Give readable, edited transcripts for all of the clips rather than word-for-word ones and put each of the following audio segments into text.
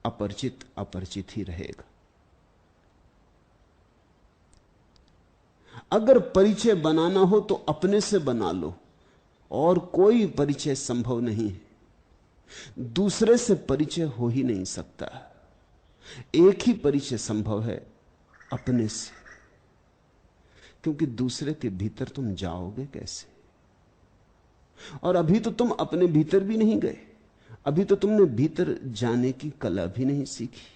अपरिचित अपरिचित ही रहेगा। अगर परिचय बनाना हो तो अपने से बना लो, और कोई परिचय संभव नहीं है। दूसरे से परिचय हो ही नहीं सकता। एक ही परिचय संभव है, अपने से। क्योंकि दूसरे के भीतर तुम जाओगे कैसे? और अभी तो तुम अपने भीतर भी नहीं गए। अभी तो तुमने भीतर जाने की कला भी नहीं सीखी।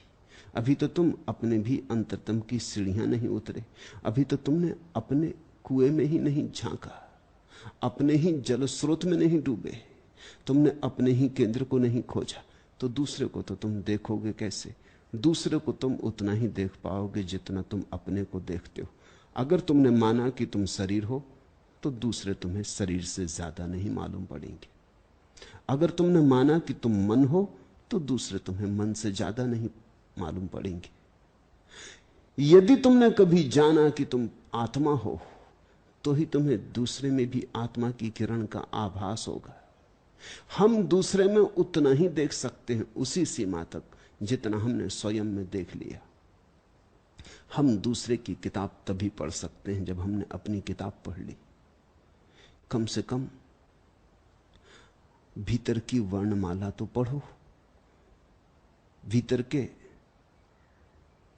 अभी तो तुम अपने भी अंतरतम की सीढ़ियां नहीं उतरे। अभी तो तुमने अपने कुएं में ही नहीं झांका, अपने ही जल स्रोत में नहीं डूबे, तुमने अपने ही केंद्र को नहीं खोजा। तो दूसरे को तो तुम देखोगे कैसे? दूसरे को तुम उतना ही देख पाओगे जितना तुम अपने को देखते हो। अगर तुमने माना कि तुम शरीर हो तो दूसरे तुम्हें शरीर से ज्यादा नहीं मालूम पड़ेंगे। अगर तुमने माना कि तुम मन हो तो दूसरे तुम्हें मन से ज्यादा नहीं मालूम पड़ेंगे। यदि तुमने कभी जाना कि तुम आत्मा हो तो ही तुम्हें दूसरे में भी आत्मा की किरण का आभास होगा। हम दूसरे में उतना ही देख सकते हैं, उसी सीमा तक जितना हमने स्वयं में देख लिया। हम दूसरे की किताब तभी पढ़ सकते हैं जब हमने अपनी किताब पढ़ ली। कम से कम भीतर की वर्णमाला तो पढ़ो, भीतर के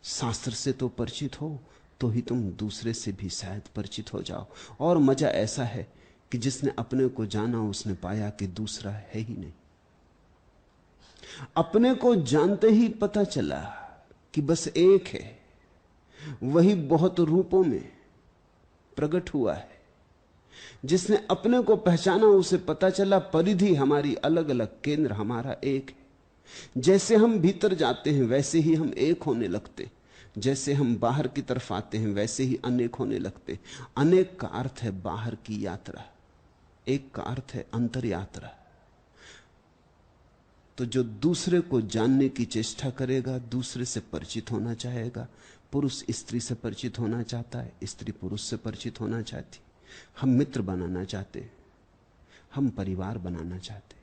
शास्त्र से तो परिचित हो, तो ही तुम दूसरे से भी शायद परिचित हो जाओ। और मजा ऐसा है कि जिसने अपने को जाना उसने पाया कि दूसरा है ही नहीं। अपने को जानते ही पता चला कि बस एक है, वही बहुत रूपों में प्रकट हुआ है। जिसने अपने को पहचाना उसे पता चला परिधि हमारी अलग अलग, केंद्र हमारा एक है। जैसे हम भीतर जाते हैं वैसे ही हम एक होने लगते, जैसे हम बाहर की तरफ आते हैं वैसे ही अनेक होने लगते। अनेक का अर्थ है बाहर की यात्रा, एक का अर्थ है अंतर यात्रा। तो जो दूसरे को जानने की चेष्टा करेगा, दूसरे से परिचित होना चाहेगा। पुरुष स्त्री से परिचित होना चाहता है, स्त्री पुरुष से परिचित होना चाहती। हम मित्र बनाना चाहते, हम परिवार बनाना चाहते,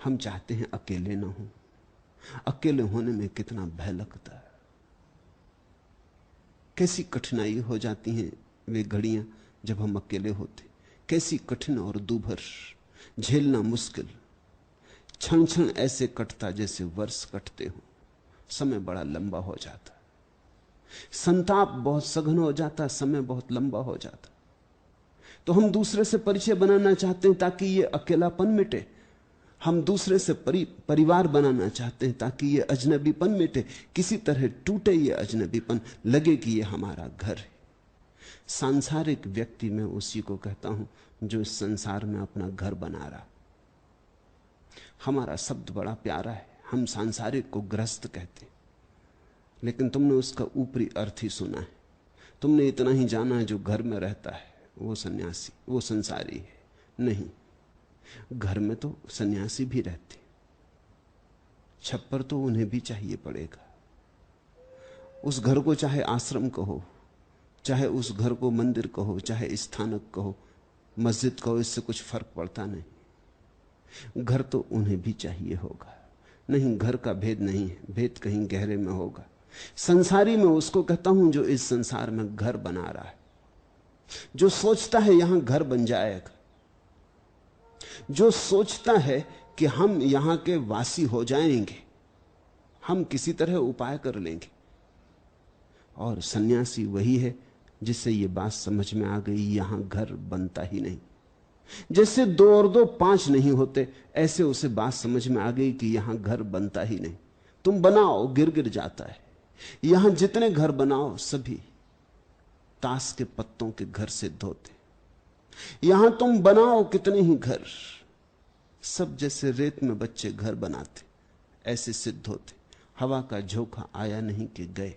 हम चाहते हैं अकेले ना हो। अकेले होने में कितना भय लगता है, कैसी कठिनाई हो जाती हैं वे घड़ियां जब हम अकेले होते। कैसी कठिन और दूभर, झेलना मुश्किल। क्षण क्षण ऐसे कटता जैसे वर्ष कटते हो। समय बड़ा लंबा हो जाता, संताप बहुत सघन हो जाता, समय बहुत लंबा हो जाता। तो हम दूसरे से परिचय बनाना चाहते हैं ताकि ये अकेलापन मिटे। हम दूसरे से परिवार बनाना चाहते हैं ताकि ये अजनबीपन मिटे। किसी तरह टूटे ये अजनबीपन, लगे कि ये हमारा घर है। सांसारिक व्यक्ति में उसी को कहता हूं जो इस संसार में अपना घर बना रहा। हमारा शब्द बड़ा प्यारा है, हम सांसारिक को गृहस्थ कहते, लेकिन तुमने उसका ऊपरी अर्थ ही सुना है। तुमने इतना ही जाना है जो घर में रहता है वो सन्यासी, वो संसारी है। नहीं, घर में तो सन्यासी भी रहते, छप्पर तो उन्हें भी चाहिए पड़ेगा। उस घर को चाहे आश्रम कहो, चाहे उस घर को मंदिर कहो, चाहे स्थानक कहो, मस्जिद कहो, इससे कुछ फर्क पड़ता नहीं। घर तो उन्हें भी चाहिए होगा। नहीं, घर का भेद नहीं है, भेद कहीं गहरे में होगा। संसारी में उसको कहता हूं जो इस संसार में घर बना रहा है, जो सोचता है यहां घर बन जाएगा, जो सोचता है कि हम यहां के वासी हो जाएंगे, हम किसी तरह उपाय कर लेंगे। और सन्यासी वही है जिससे यह बात समझ में आ गई, यहां घर बनता ही नहीं। जैसे 2 और 2 5 नहीं होते, ऐसे उसे बात समझ में आ गई कि यहां घर बनता ही नहीं। तुम बनाओ, गिर गिर जाता है। यहां जितने घर बनाओ सभी ताश के पत्तों के घर सिद्ध होते। यहां तुम बनाओ कितने ही घर, सब जैसे रेत में बच्चे घर बनाते ऐसे सिद्ध होते। हवा का झोंका आया नहीं कि गए,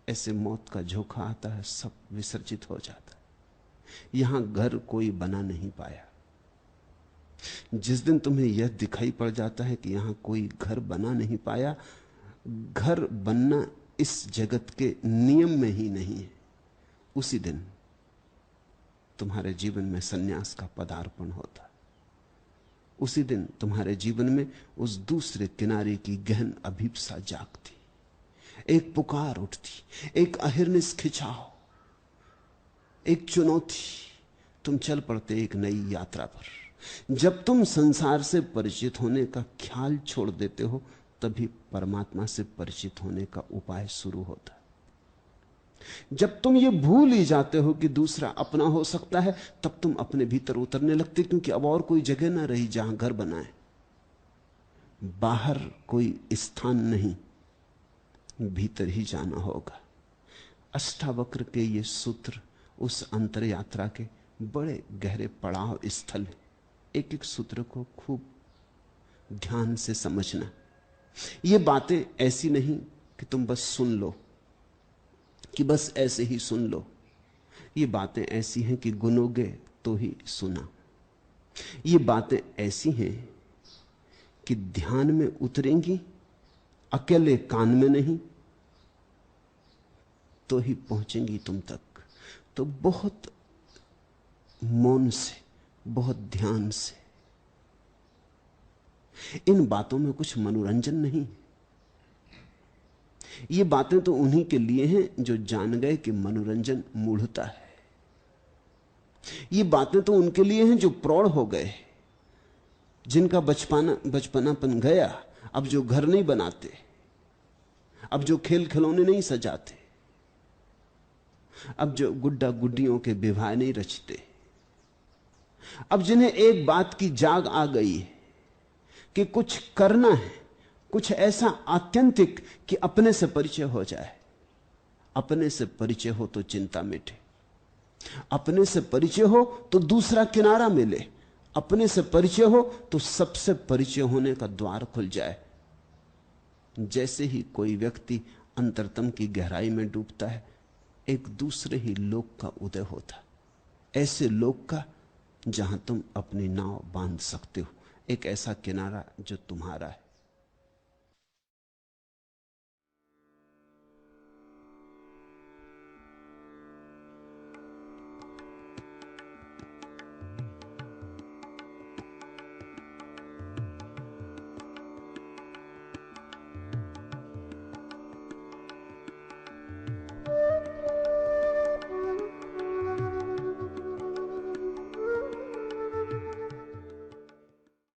ऐसे मौत का झोंका आता है, सब विसर्जित हो जाता है। यहां घर कोई बना नहीं पाया। जिस दिन तुम्हें यह दिखाई पड़ जाता है कि यहां कोई घर बना नहीं पाया, घर बनना इस जगत के नियम में ही नहीं है, उसी दिन तुम्हारे जीवन में सन्यास का पदार्पण होता है। उसी दिन तुम्हारे जीवन में उस दूसरे किनारे की गहन अभिप्सा जागती, एक पुकार उठती, एक अहिर्निश खिंचाव, एक चुनौती। तुम चल पड़ते एक नई यात्रा पर। जब तुम संसार से परिचित होने का ख्याल छोड़ देते हो, तभी परमात्मा से परिचित होने का उपाय शुरू होता है। जब तुम ये भूल ही जाते हो कि दूसरा अपना हो सकता है, तब तुम अपने भीतर उतरने लगते, क्योंकि अब और कोई जगह ना रही जहां घर बनाए। बाहर कोई स्थान नहीं, भीतर ही जाना होगा। अष्टावक्र के ये सूत्र उस अंतर यात्रा के बड़े गहरे पड़ाव स्थल है। एक एक सूत्र को खूब ध्यान से समझना। ये बातें ऐसी नहीं कि तुम बस सुन लो, कि बस ऐसे ही सुन लो। ये बातें ऐसी हैं कि गुनोगे तो ही सुना। ये बातें ऐसी हैं कि ध्यान में उतरेंगी, अकेले कान में नहीं, तो ही पहुंचेंगी तुम तक। तो बहुत मौन से, बहुत ध्यान से। इन बातों में कुछ मनोरंजन नहीं। ये बातें तो उन्हीं के लिए हैं जो जान गए कि मनोरंजन मूढ़ता है। ये बातें तो उनके लिए हैं जो प्रौढ़ हो गए, जिनका बचपनापन गया, अब जो घर नहीं बनाते, अब जो खेल खिलौने नहीं सजाते, अब जो गुड्डा गुड्डियों के विवाह नहीं रचते, अब जिन्हें एक बात की जाग आ गई है कि कुछ करना है, कुछ ऐसा आत्यंतिक कि अपने से परिचय हो जाए। अपने से परिचय हो तो चिंता मिटे, अपने से परिचय हो तो दूसरा किनारा मिले, अपने से परिचय हो तो सबसे परिचय होने का द्वार खुल जाए। जैसे ही कोई व्यक्ति अंतरतम की गहराई में डूबता है, एक दूसरे ही लोक का उदय होता, ऐसे लोक का जहां तुम अपनी नाव बांध सकते हो, एक ऐसा किनारा जो तुम्हारा है।